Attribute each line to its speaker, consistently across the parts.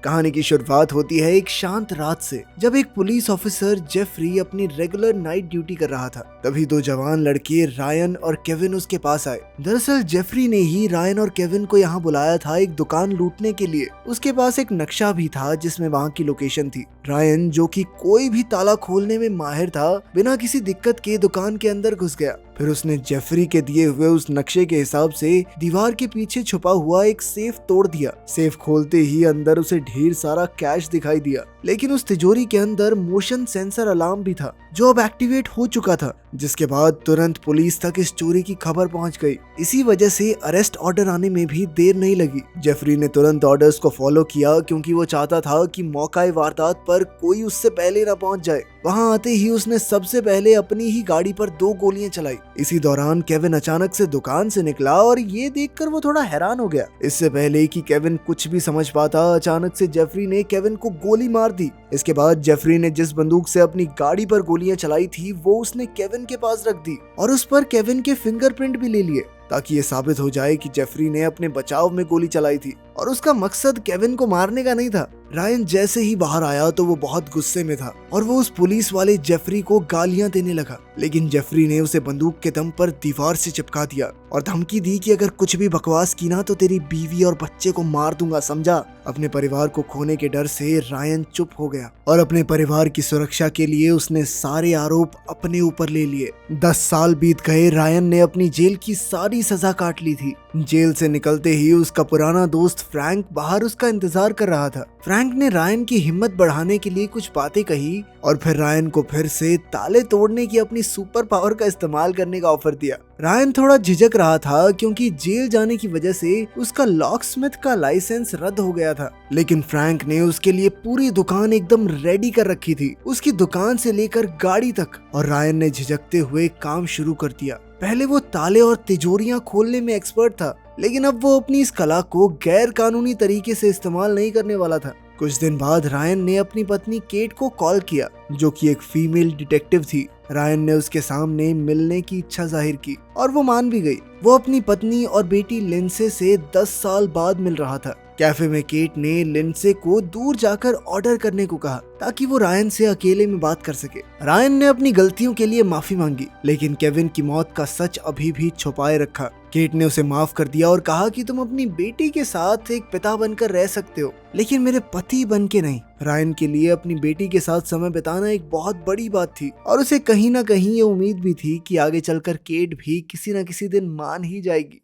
Speaker 1: कहानी की शुरुआत होती है एक शांत रात से, जब एक पुलिस ऑफिसर जेफरी अपनी रेगुलर नाइट ड्यूटी कर रहा था। तभी दो जवान लड़के रायन और केविन उसके पास आए। दरअसल जेफरी ने ही रायन और केविन को यहाँ बुलाया था एक दुकान लूटने के लिए। उसके पास एक नक्शा भी था जिसमें वहाँ की लोकेशन थी। रायन, जो कि कोई भी ताला खोलने में माहिर था, बिना किसी दिक्कत के दुकान के अंदर घुस गया। फिर उसने जेफरी के दिए हुए उस नक्शे के हिसाब से दीवार के पीछे छुपा हुआ एक सेफ तोड़ दिया। सेफ खोलते ही अंदर उसे ढेर सारा कैश दिखाई दिया, लेकिन उस तिजोरी के अंदर मोशन सेंसर अलार्म भी था जो अब एक्टिवेट हो चुका था, जिसके बाद तुरंत पुलिस तक इस चोरी की खबर पहुंच गई। इसी वजह से अरेस्ट ऑर्डर आने में भी देर नहीं लगी। जेफरी ने तुरंत ऑर्डर्स को फॉलो किया क्योंकि वो चाहता था कि मौका वारदात पर कोई उससे पहले ना पहुंच जाए। वहां आते ही उसने सबसे पहले अपनी ही गाड़ी पर 2 गोलियां चलाई। इसी दौरान केविन अचानक से दुकान से निकला और ये देखकर वो थोड़ा हैरान हो गया। इससे पहले कि केविन कुछ भी समझ पाता, अचानक से जेफरी ने केविन को गोली मार दी। इसके बाद जेफरी ने जिस बंदूक से अपनी गाड़ी पर गोलियां चलाई थी वो उसने केविन के पास रख दी और उस पर केविन के फिंगरप्रिंट भी ले लिए, ताकि ये साबित हो जाए कि जेफरी ने अपने बचाव में गोली चलाई थी और उसका मकसद केविन को मारने का नहीं था। रायन जैसे ही बाहर आया तो वो बहुत गुस्से में था और वो उस पुलिस वाले जेफरी को गालियां देने लगा, लेकिन जेफरी ने उसे बंदूक के दम पर दीवार से चिपका दिया और धमकी दी कि अगर कुछ भी बकवास की ना तो तेरी बीवी और बच्चे को मार दूंगा, समझा। अपने परिवार को खोने के डर से रायन चुप हो गया और अपने परिवार की सुरक्षा के लिए उसने सारे आरोप अपने ऊपर ले लिए। 10 साल बीत गए। रायन ने अपनी जेल की सारी सजा काट ली थी। जेल से निकलते ही उसका पुराना दोस्त फ्रैंक बाहर उसका इंतजार कर रहा था। फ्रैंक ने रायन की हिम्मत बढ़ाने के लिए कुछ बातें कही और फिर रायन को फिर से ताले तोड़ने की अपनी सुपर पावर का इस्तेमाल करने का ऑफर दिया। रायन थोड़ा झिझक रहा था क्योंकि जेल जाने की वजह से उसका लॉकस्मिथ का लाइसेंस रद्द हो गया था, लेकिन फ्रैंक ने उसके लिए पूरी दुकान एकदम रेडी कर रखी थी, उसकी दुकान से लेकर गाड़ी तक। और रायन ने झिझकते हुए काम शुरू कर दिया। पहले वो ताले और तिजोरियां खोलने में एक्सपर्ट था, लेकिन अब वो अपनी इस कला को गैर कानूनी तरीके से इस्तेमाल नहीं करने वाला था। कुछ दिन बाद रायन ने अपनी पत्नी केट को कॉल किया, जो कि एक फीमेल डिटेक्टिव थी। रायन ने उसके सामने मिलने की इच्छा जाहिर की और वो मान भी गई। वो अपनी पत्नी और बेटी लिंडसे से 10 साल बाद मिल रहा था। कैफे में केट ने लिंडसे को दूर जाकर ऑर्डर करने को कहा ताकि वो रायन से अकेले में बात कर सके। रायन ने अपनी गलतियों के लिए माफी मांगी, लेकिन केविन की मौत का सच अभी भी छुपाए रखा। केट ने उसे माफ कर दिया और कहा कि तुम अपनी बेटी के साथ एक पिता बनकर रह सकते हो, लेकिन मेरे पति बन के नहीं। रायन के लिए अपनी बेटी के साथ समय बिताना एक बहुत बड़ी बात थी और उसे कहीं ना कहीं ये उम्मीद भी थी कि आगे चलकर केट भी किसी न किसी दिन मान ही जाएगी।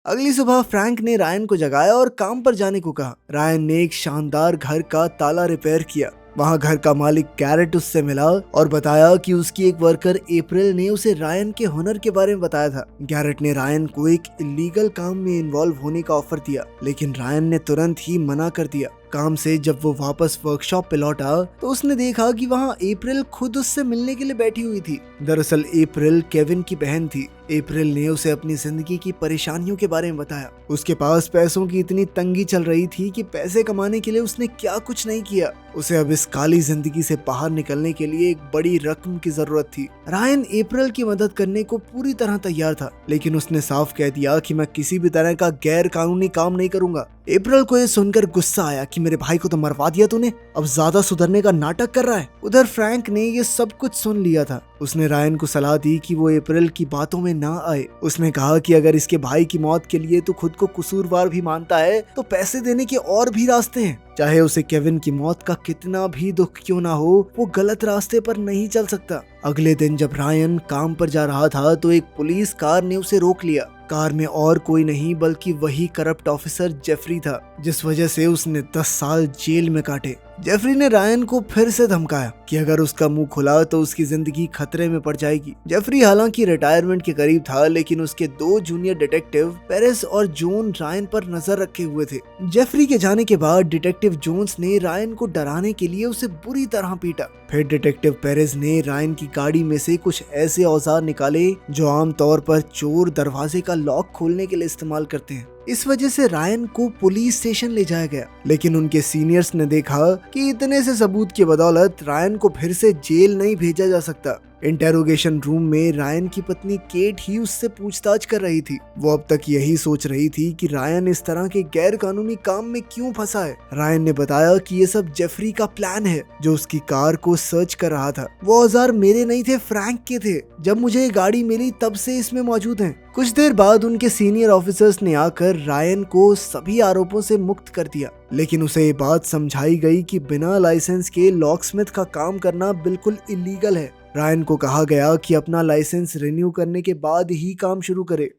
Speaker 1: अगली सुबह फ्रैंक ने रायन को जगाया और काम पर जाने को कहा। रायन ने एक शानदार घर का ताला रिपेयर किया। वहाँ घर का मालिक गैरेट उससे मिला और बताया कि उसकी एक वर्कर अप्रैल ने उसे रायन के हुनर के बारे में बताया था। गैरेट ने रायन को एक इलीगल काम में इन्वॉल्व होने का ऑफर दिया, लेकिन रायन ने तुरंत ही मना कर दिया। काम से जब वो वापस वर्कशॉप पे लौटा तो उसने देखा कि वहाँ अप्रैल खुद उससे मिलने के लिए बैठी हुई थी। दरअसल अप्रैल केविन की बहन थी। अप्रैल ने उसे अपनी जिंदगी की परेशानियों के बारे में बताया। उसके पास पैसों की इतनी तंगी चल रही थी कि पैसे कमाने के लिए उसने क्या कुछ नहीं किया। उसे अब इस काली जिंदगी से बाहर निकलने के लिए एक बड़ी रकम की जरूरत थी। रायन अप्रैल की मदद करने को पूरी तरह तैयार था, लेकिन उसने साफ कह दिया कि मैं किसी भी तरह का गैर कानूनी काम नहीं करूंगा। अप्रैल को यह सुनकर गुस्सा आया कि मेरे भाई को तो मरवा दिया तूने, अब ज्यादा सुधरने का नाटक कर रहा है। उधर फ्रैंक ने ये सब कुछ सुन लिया था। उसने रायन को सलाह दी कि वो अप्रैल की बातों में ना आए। उसने कहा कि अगर इसके भाई की मौत के लिए तो खुद को कसूरवार भी मानता है तो पैसे देने के और भी रास्ते हैं। चाहे उसे केविन की मौत का कितना भी दुख क्यों ना हो, वो गलत रास्ते पर नहीं चल सकता। अगले दिन जब रायन काम पर जा रहा था तो एक पुलिस कार ने उसे रोक लिया। कार में और कोई नहीं बल्कि वही करप्ट ऑफिसर जेफरी था, जिस वजह से उसने 10 साल जेल में काटे। जेफरी ने रायन को फिर से धमकाया कि अगर उसका मुंह खुला तो उसकी जिंदगी खतरे में पड़ जाएगी। जेफरी हालांकि रिटायरमेंट के करीब था, लेकिन उसके 2 जूनियर डिटेक्टिव पेरेस और जोन रायन पर नजर रखे हुए थे। जेफरी के जाने के बाद डिटेक्टिव जोन्स ने रायन को डराने के लिए उसे बुरी तरह पीटा। फिर डिटेक्टिव पेरेस ने रायन की गाड़ी में से कुछ ऐसे औजार निकाले जो आमतौर पर चोर दरवाजे का लॉक खोलने के लिए इस्तेमाल करते हैं। इस वजह से रायन को पुलिस स्टेशन ले जाया गया, लेकिन उनके सीनियर्स ने देखा कि इतने से सबूत की बदौलत रायन को फिर से जेल नहीं भेजा जा सकता। इंटेरोगेशन रूम में रायन की पत्नी केट ही उससे पूछताछ कर रही थी। वो अब तक यही सोच रही थी कि रायन इस तरह के गैर कानूनी काम में क्यों फंसा है। रायन ने बताया कि ये सब जेफरी का प्लान है, जो उसकी कार को सर्च कर रहा था। वो औजार मेरे नहीं थे, फ्रैंक के थे। जब मुझे ये गाड़ी मिली तब से इसमें मौजूद हैं। कुछ देर बाद उनके सीनियर ऑफिसर्स ने आकर रायन को सभी आरोपों से मुक्त कर दिया, लेकिन उसे ये बात समझाई गई कि बिना लाइसेंस के लॉकस्मिथ का काम करना बिल्कुल इलीगल है। रायन को कहा गया कि अपना लाइसेंस रिन्यू करने के बाद ही काम शुरू करे।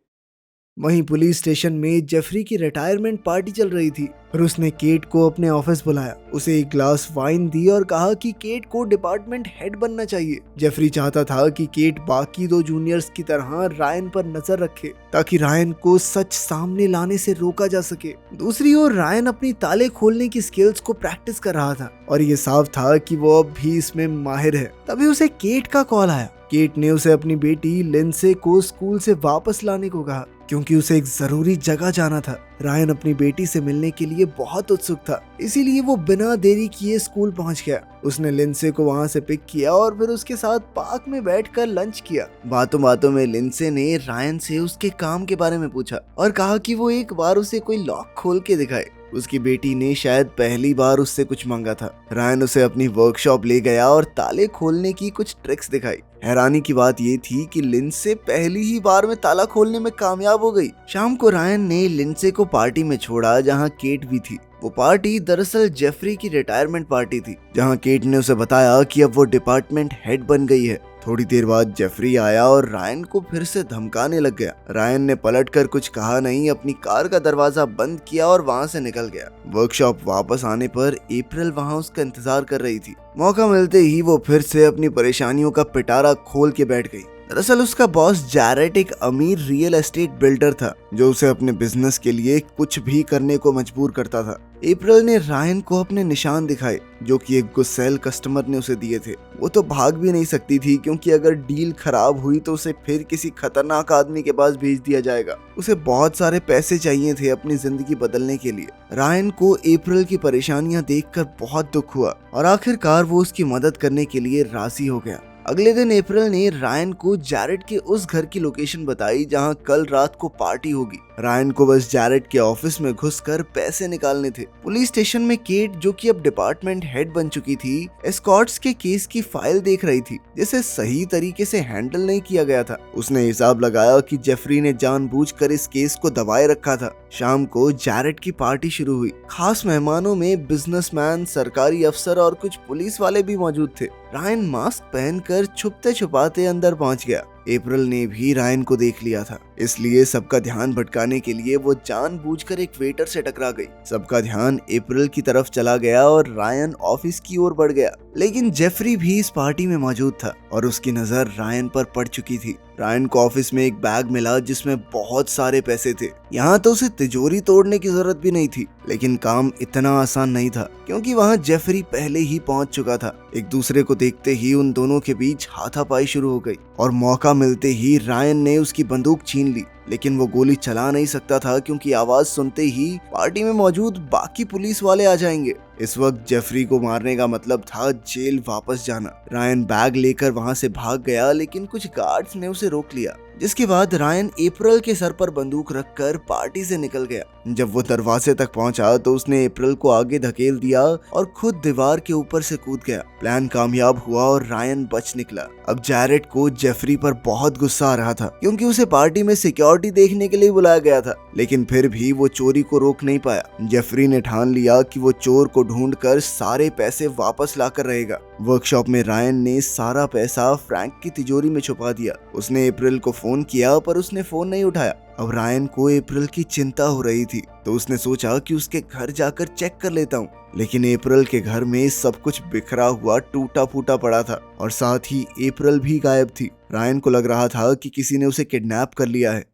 Speaker 1: वहीं पुलिस स्टेशन में जेफरी की रिटायरमेंट पार्टी चल रही थी और उसने केट को अपने ऑफिस बुलाया, उसे एक ग्लास वाइन दी और कहा कि केट को डिपार्टमेंट हेड बनना चाहिए। जेफरी चाहता था कि केट बाकी दो जूनियर्स की तरह रायन पर नजर रखे, ताकि रायन को सच सामने लाने से रोका जा सके। दूसरी ओर रायन अपनी ताले खोलने की स्किल्स को प्रैक्टिस कर रहा था और ये साफ था कि वो अब भी इसमें माहिर है। तभी उसे केट का कॉल आया। केट ने उसे अपनी बेटी लिंडसे को स्कूल से वापस लाने को कहा, क्योंकि उसे एक जरूरी जगह जाना था। रायन अपनी बेटी से मिलने के लिए बहुत उत्सुक था, इसीलिए वो बिना देरी किए स्कूल पहुंच गया। उसने लिंडसे को वहां से पिक किया और फिर उसके साथ पार्क में बैठकर लंच किया। बातों बातों में लिंडसे ने रायन से उसके काम के बारे में पूछा और कहा कि वो एक बार उसे कोई लॉक खोल के दिखाए। उसकी बेटी ने शायद पहली बार उससे कुछ मांगा था। रायन उसे अपनी वर्कशॉप ले गया और ताले खोलने की कुछ ट्रिक्स दिखाई। हैरानी की बात ये थी कि लिंडसे पहली ही बार में ताला खोलने में कामयाब हो गई। शाम को रायन ने लिंडसे को पार्टी में छोड़ा, जहां केट भी थी। वो पार्टी दरअसल जेफरी की रिटायरमेंट पार्टी थी, जहां केट ने उसे बताया कि अब वो डिपार्टमेंट हेड बन गई है। थोड़ी देर बाद जेफरी आया और रायन को फिर से धमकाने लग गया। रायन ने पलटकर कुछ कहा नहीं, अपनी कार का दरवाजा बंद किया और वहां से निकल गया। वर्कशॉप वापस आने पर अप्रैल वहां उसका इंतजार कर रही थी। मौका मिलते ही वो फिर से अपनी परेशानियों का पिटारा खोल के बैठ गई। दरअसल उसका बॉस जैरेट एक अमीर रियल एस्टेट बिल्डर था, जो उसे अपने बिजनेस के लिए कुछ भी करने को मजबूर करता था। अप्रैल ने रायन को अपने निशान दिखाए, जो कि एक गुस्सैल कस्टमर ने उसे दिए थे। वो तो भाग भी नहीं सकती थी, क्योंकि अगर डील खराब हुई तो उसे फिर किसी खतरनाक आदमी के पास भेज दिया जाएगा। उसे बहुत सारे पैसे चाहिए थे अपनी जिंदगी बदलने के लिए। रायन को अप्रैल की परेशानियां देखकर बहुत दुख हुआ और आखिरकार वो उसकी मदद करने के लिए राजी हो गया। अगले दिन अप्रैल ने रायन को जैरेट के उस घर की लोकेशन बताई जहां कल रात को पार्टी होगी। रायन को बस जैरेट के ऑफिस में घुसकर पैसे निकालने थे। पुलिस स्टेशन में केट, जो कि अब डिपार्टमेंट हेड बन चुकी थी, एस्कॉर्ट्स के केस की फाइल देख रही थी, जिसे सही तरीके से हैंडल नहीं किया गया था। उसने हिसाब लगाया कि जेफरी ने जानबूझकर इस केस को दबाए रखा था। शाम को जैरेट की पार्टी शुरू हुई। खास मेहमानों में बिजनेसमैन, सरकारी अफसर और कुछ पुलिस वाले भी मौजूद थे। रायन मास्क पहनकर छुपते छुपाते अंदर पहुंच गया। अप्रैल ने भी रायन को देख लिया था, इसलिए सबका ध्यान भटकाने के लिए वो जानबूझकर एक वेटर से टकरा गई। सबका ध्यान अप्रैल की तरफ चला गया और रायन ऑफिस की ओर बढ़ गया, लेकिन जेफरी भी इस पार्टी में मौजूद था और उसकी नजर रायन पर पड़ चुकी थी। रायन को ऑफिस में एक बैग मिला जिसमें बहुत सारे पैसे थे। यहाँ तो उसे तिजोरी तोड़ने की जरूरत भी नहीं थी, लेकिन काम इतना आसान नहीं था, क्योंकि वहाँ जेफरी पहले ही पहुंच चुका था। एक दूसरे को देखते ही उन दोनों के बीच हाथापाई शुरू हो गई और मौका मिलते ही रायन ने उसकी बंदूक छीन ली, लेकिन वो गोली चला नहीं सकता था, क्योंकि आवाज सुनते ही पार्टी में मौजूद बाकी पुलिस वाले आ जाएंगे। इस वक्त जेफरी को मारने का मतलब था जेल वापस जाना। रायन बैग लेकर वहां से भाग गया, लेकिन कुछ गार्ड्स ने उसे रोक लिया, जिसके बाद रायन अप्रैल के सर पर बंदूक रखकर पार्टी से निकल गया। जब वो दरवाजे तक पहुंचा तो उसने अप्रैल को आगे धकेल दिया और खुद दीवार के ऊपर से कूद गया। प्लान कामयाब हुआ और रायन बच निकला। अब जैरेट को जेफरी पर बहुत गुस्सा आ रहा था, क्योंकि उसे पार्टी में सिक्योरिटी देखने के लिए बुलाया गया था, लेकिन फिर भी वो चोरी को रोक नहीं पाया। जेफरी ने ठान लिया कि वो चोर को ढूंढकर सारे पैसे वापस लाकर रहेगा। वर्कशॉप में रायन ने सारा पैसा फ्रैंक की तिजोरी में छुपा दिया। उसने अप्रैल को फोन किया, पर उसने फोन नहीं उठाया। अब रायन को अप्रैल की चिंता हो रही थी, तो उसने सोचा कि उसके घर जाकर चेक कर लेता हूँ। लेकिन अप्रैल के घर में सब कुछ बिखरा हुआ, टूटा फूटा पड़ा था और साथ ही अप्रैल भी गायब थी। रायन को लग रहा था कि किसी ने उसे किडनैप कर लिया है।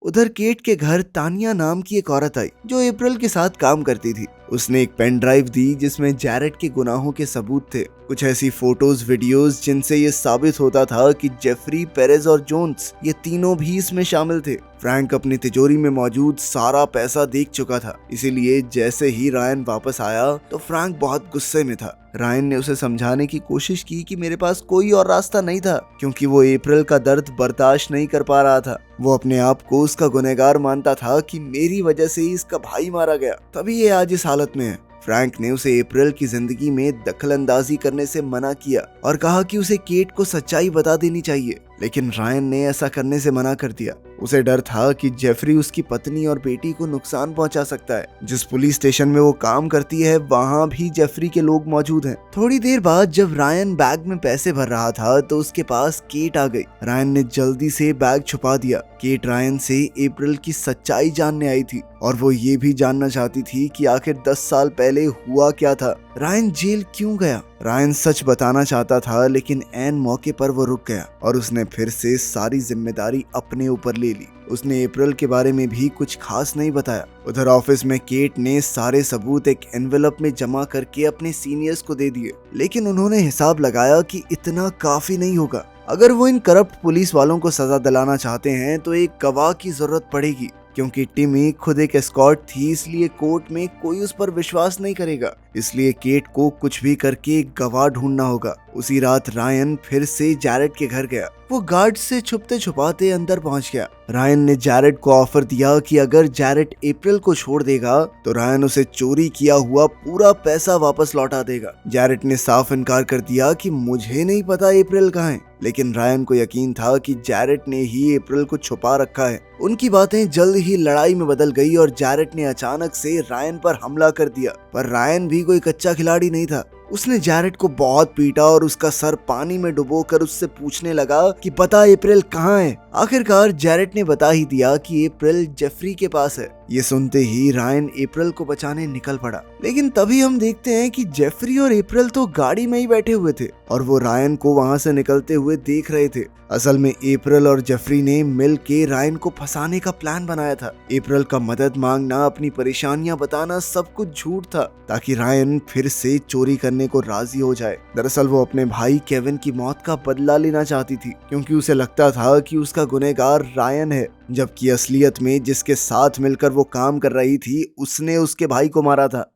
Speaker 1: उधर केट के घर तानिया नाम की एक औरत आई, जो अप्रैल के साथ काम करती थी। उसने एक पेन ड्राइव दी जिसमें जैरेट के गुनाहों के सबूत थे, कुछ ऐसी फोटोज वीडियोस जिनसे ये साबित होता था कि जेफरी, पेरेज और जोन्स ये तीनों भी इसमें शामिल थे। फ्रैंक अपनी तिजोरी में मौजूद सारा पैसा देख चुका था, इसीलिए जैसे ही रायन वापस आया तो फ्रैंक बहुत गुस्से में था। रायन ने उसे समझाने की कोशिश की कि मेरे पास कोई और रास्ता नहीं था, क्योंकि वो अप्रैल का दर्द बर्दाश्त नहीं कर पा रहा था। वो अपने आप को उसका गुनहगार मानता था कि मेरी वजह से ही इसका भाई मारा गया, तभी ये आज इस हालत में है। फ्रैंक ने उसे अप्रैल की जिंदगी में दखलंदाजी करने से मना किया और कहा कि उसे केट को सच्चाई बता देनी चाहिए, लेकिन रायन ने ऐसा करने से मना कर दिया। उसे डर था कि जेफरी उसकी पत्नी और बेटी को नुकसान पहुंचा सकता है। जिस पुलिस स्टेशन में वो काम करती है वहां भी जेफरी के लोग मौजूद हैं। थोड़ी देर बाद जब रायन बैग में पैसे भर रहा था तो उसके पास केट आ गई। रायन ने जल्दी से बैग छुपा दिया। केट रायन से अप्रैल की सच्चाई जानने आई थी और वो ये भी जानना चाहती थी कि आखिर 10 साल पहले हुआ क्या था, रायन जेल क्यों गया। रायन सच बताना चाहता था, लेकिन ऐन मौके पर वो रुक गया और उसने फिर से सारी जिम्मेदारी अपने ऊपर ले ली। उसने अप्रैल के बारे में भी कुछ खास नहीं बताया। उधर ऑफिस में केट ने सारे सबूत एक एनवेलप में जमा करके अपने सीनियर्स को दे दिए, लेकिन उन्होंने हिसाब लगाया कि इतना काफी नहीं होगा। अगर वो इन करप्ट पुलिस वालों को सजा दिलाना चाहते हैं तो एक गवाह की जरूरत पड़ेगी, क्योंकि टिमी खुद एक एस्कॉर्ट थी, इसलिए कोर्ट में कोई उस पर विश्वास नहीं करेगा। इसलिए केट को कुछ भी करके एक गवाह ढूंढना होगा। उसी रात रायन फिर से जैरेट के घर गया। वो गार्ड से छुपते छुपाते अंदर पहुंच गया। रायन ने जैरेट को ऑफर दिया कि अगर जैरेट अप्रैल को छोड़ देगा तो रायन उसे चोरी किया हुआ पूरा पैसा वापस लौटा देगा। जैरेट ने साफ इनकार कर दिया कि मुझे नहीं पता अप्रैल कहाँ है, लेकिन रायन को यकीन था कि जैरेट ने ही अप्रैल को छुपा रखा है। उनकी बातें जल्द ही लड़ाई में बदल गई और जैरेट ने अचानक से रायन पर हमला कर दिया। पर रायन भी कोई कच्चा खिलाड़ी नहीं था। उसने जैरेट को बहुत पीटा और उसका सर पानी में डुबोकर उससे पूछने लगा कि बता अप्रैल कहाँ है। आखिरकार जैरेट ने बता ही दिया कि अप्रैल जेफरी के पास है। ये सुनते ही रायन अप्रैल को बचाने निकल पड़ा, लेकिन तभी हम देखते हैं कि जेफरी और अप्रैल तो गाड़ी में ही बैठे हुए थे और वो रायन को वहां से निकलते हुए देख रहे थे। असल में अप्रैल और जेफरी ने मिल के रायन को फंसाने का प्लान बनाया था। अप्रैल का मदद मांगना, अपनी परेशानियां बताना सब कुछ झूठ था, ताकि रायन फिर से चोरी करने को राजी हो जाए। दरअसल वो अपने भाई केविन की मौत का बदला लेना चाहती थी, क्योंकि उसे लगता था कि उसका गुनहगार रायन है, जबकि असलियत में जिसके साथ मिलकर वो काम कर रही थी उसने उसके भाई को मारा था।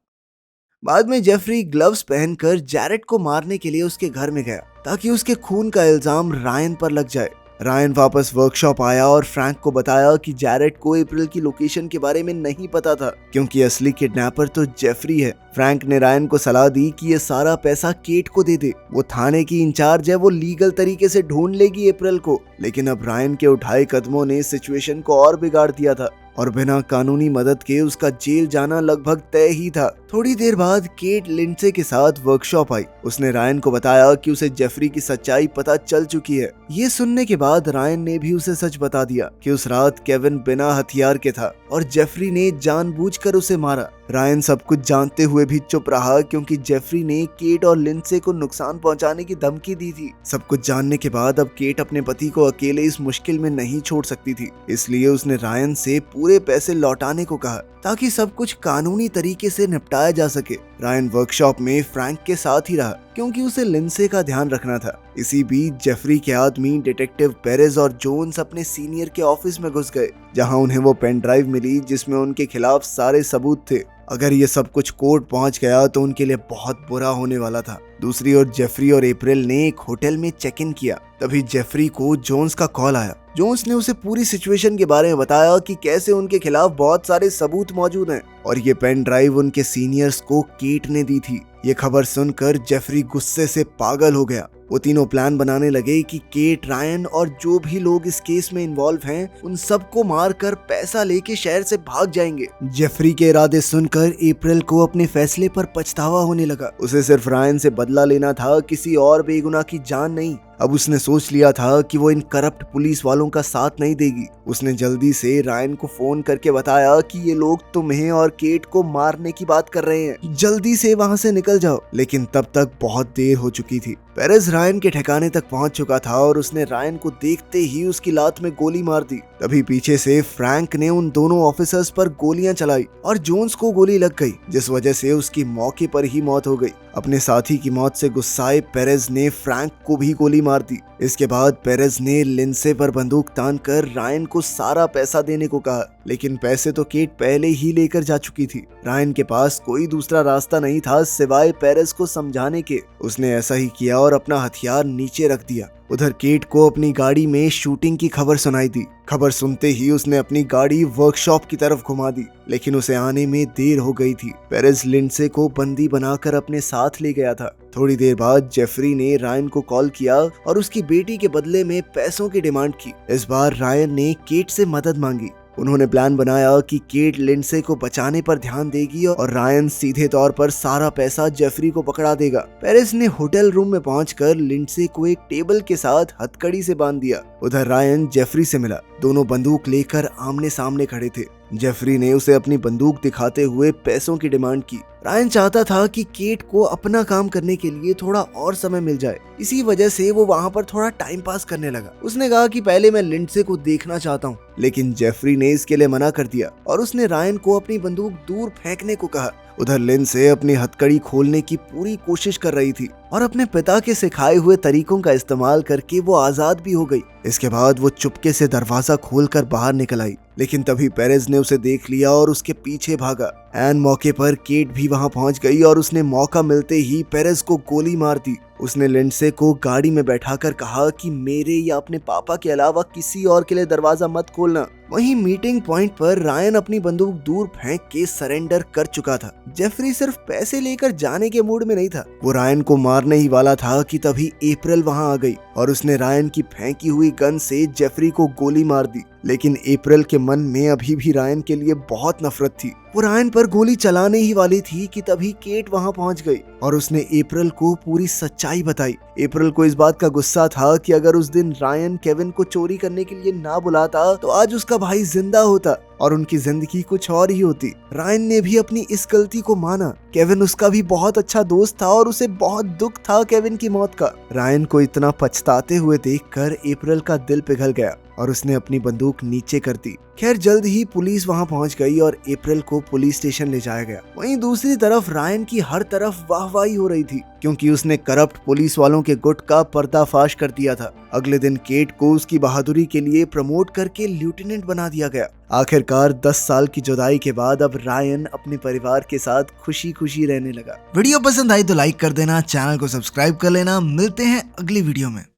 Speaker 1: बाद में जेफरी ग्लव्स पहनकर जैरेट को मारने के लिए उसके घर में गया, ताकि उसके खून का इल्जाम रायन पर लग जाए। रायन वापस वर्कशॉप आया और फ्रैंक को बताया कि जैरेट को अप्रैल की लोकेशन के बारे में नहीं पता था, क्योंकि असली किडनैपर तो जेफरी है। फ्रैंक ने रायन को सलाह दी कि ये सारा पैसा केट को दे दे, वो थाने की इंचार्ज है, वो लीगल तरीके से ढूंढ लेगी अप्रैल को। लेकिन अब रायन के उठाए कदमों ने सिचुएशन को और बिगाड़ दिया था और बिना कानूनी मदद के उसका जेल जाना लगभग तय ही था। थोड़ी देर बाद केट लिंडसे के साथ वर्कशॉप आई। उसने रायन को बताया कि उसे जेफरी की सच्चाई पता चल चुकी है। ये सुनने के बाद रायन ने भी उसे सच बता दिया कि उस रात केविन बिना हथियार के था और जेफरी ने जानबूझकर उसे मारा। रायन सब कुछ जानते हुए भी चुप रहा, क्योंकि जेफरी ने केट और लिंडसे को नुकसान पहुंचाने की धमकी दी थी। सब कुछ जानने के बाद अब केट अपने पति को अकेले इस मुश्किल में नहीं छोड़ सकती थी, इसलिए उसने रायन से पूरे पैसे लौटाने को कहा, ताकि सब कुछ कानूनी तरीके से निपटाया जा सके। रायन वर्कशॉप में फ्रैंक के साथ ही रहा, क्योंकि उसे लिंडसे का ध्यान रखना था। इसी बीच जेफरी के आदमी डिटेक्टिव पेरेज और जोन्स अपने सीनियर के ऑफिस में घुस गए, जहां उन्हें वो पेन ड्राइव मिली जिसमें उनके खिलाफ सारे सबूत थे। अगर ये सब कुछ कोर्ट पहुंच गया तो उनके लिए बहुत बुरा होने वाला था। दूसरी ओर जेफरी और अप्रैल ने एक होटल में चेक इन किया। तभी जेफरी को जोन्स का कॉल आया। जोन्स ने उसे पूरी सिचुएशन के बारे में बताया कि कैसे उनके खिलाफ बहुत सारे सबूत मौजूद हैं और ये पेन ड्राइव उनके सीनियर्स को केट ने दी थी। ये खबर सुनकर जेफरी गुस्से से पागल हो गया। वो तीनों प्लान बनाने लगे कि केट, रायन और जो भी लोग इस केस में इन्वॉल्व हैं उन सबको मारकर पैसा लेके शहर से भाग जाएंगे। जेफरी के इरादे सुनकर अप्रैल को अपने फैसले पर पछतावा होने लगा। उसे सिर्फ रायन से बदला लेना था, किसी और बेगुनाह की जान नहीं। अब उसने सोच लिया था कि वो इन करप्ट पुलिस वालों का साथ नहीं देगी। उसने जल्दी से रायन को फोन करके बताया कि ये लोग तुम्हें और केट को मारने की बात कर रहे हैं, जल्दी से वहां से निकल जाओ। लेकिन तब तक बहुत देर हो चुकी थी। पेरेज रायन के ठिकाने तक पहुंच चुका था और उसने रायन को देखते ही उसकी लात में गोली मार दी। तभी पीछे से फ्रैंक ने उन दोनों ऑफिसर्स पर गोलियां चलाई और जोन्स को गोली लग गई, जिस वजह से उसकी मौके पर ही मौत हो गई। अपने साथी की मौत से गुस्साए पेरेज ने फ्रैंक को भी गोली मार दी। इसके बाद पेरेज ने लिंडसे पर बंदूक तानकर रायन को सारा पैसा देने को कहा, लेकिन पैसे तो केट पहले ही लेकर जा चुकी थी। रायन के पास कोई दूसरा रास्ता नहीं था सिवाय पेरेज को समझाने के। उसने ऐसा ही किया और अपना हथियार नीचे रख दिया। उधर केट को अपनी गाड़ी में शूटिंग की खबर सुनाई दी। खबर सुनते ही उसने अपनी गाड़ी वर्कशॉप की तरफ घुमा दी, लेकिन उसे आने में देर हो गई थी। पेरेज लिंडसे को बंदी बनाकर अपने साथ ले गया था। थोड़ी देर बाद जेफरी ने रायन को कॉल किया और उसकी बेटी के बदले में पैसों की डिमांड की। इस बार रायन ने केट से मदद मांगी। उन्होंने प्लान बनाया कि केट लिंडसे को बचाने पर ध्यान देगी और रायन सीधे तौर पर सारा पैसा जेफरी को पकड़ा देगा। पेरेज ने होटल रूम में पहुंचकर लिंडसे को एक टेबल के साथ हथकड़ी से बांध दिया। उधर रायन जेफरी से मिला। दोनों बंदूक लेकर आमने सामने खड़े थे। जेफरी ने उसे अपनी बंदूक दिखाते हुए पैसों की डिमांड की। रायन चाहता था कि केट को अपना काम करने के लिए थोड़ा और समय मिल जाए, इसी वजह से वो वहाँ पर थोड़ा टाइम पास करने लगा। उसने कहा कि पहले मैं लिंडसे को देखना चाहता हूँ, लेकिन जेफरी ने इसके लिए मना कर दिया और उसने रायन को अपनी बंदूक दूर फेंकने को कहा। उधर लिंडसे अपनी हथकड़ी खोलने की पूरी कोशिश कर रही थी और अपने पिता के सिखाए हुए तरीकों का इस्तेमाल करके वो आजाद भी हो गई। इसके बाद वो चुपके से दरवाजा खोलकर बाहर निकल आई, लेकिन तभी पेरेज ने उसे देख लिया और उसके पीछे भागा। एन मौके पर केट भी वहां पहुंच गई और उसने मौका मिलते ही पेरेज को गोली मार दी। उसने लिंडसे को गाड़ी में बैठाकर कहा कि मेरे या अपने पापा के अलावा किसी और के लिए दरवाजा मत खोलना। वहीं मीटिंग पॉइंट पर रायन अपनी बंदूक दूर फेंक के सरेंडर कर चुका था। जेफरी सिर्फ पैसे लेकर जाने के मूड में नहीं था, वो रायन को मारने ही वाला था कि तभी अप्रैल वहां आ गई और उसने रायन की फेंकी हुई गन से जेफरी को गोली मार दी। लेकिन अप्रैल के मन में अभी भी रायन के लिए बहुत नफरत थी। वो रायन पर गोली चलाने ही वाली थी कि तभी केट वहां पहुंच गई और उसने अप्रैल को पूरी सच्चाई बताई। अप्रैल को इस बात का गुस्सा था कि अगर उस दिन रायन केविन को चोरी करने के लिए ना बुलाता तो आज उसका भाई जिंदा होता और उनकी जिंदगी कुछ और ही होती। रायन ने भी अपनी इस गलती को माना। केविन उसका भी बहुत अच्छा दोस्त था और उसे बहुत दुख था केविन की मौत का। रायन को इतना पछताते हुए देखकर अप्रैल का दिल पिघल गया और उसने अपनी बंदूक नीचे कर दी। खैर जल्द ही पुलिस वहां पहुंच गई और अप्रैल को पुलिस स्टेशन ले जाया गया। वहीं दूसरी तरफ रायन की हर तरफ वाहवाही हो रही थी क्योंकि उसने करप्ट पुलिस वालों के गुट का पर्दाफाश कर दिया था। अगले दिन केट को उसकी बहादुरी के लिए प्रमोट करके लेफ्टिनेंट बना दिया गया। आखिरकार 10 साल की जुदाई के बाद अब रायन अपने परिवार के साथ खुशी खुशी रहने लगा। वीडियो पसंद आई तो लाइक कर देना, चैनल को सब्सक्राइब कर लेना। मिलते हैं अगली वीडियो में।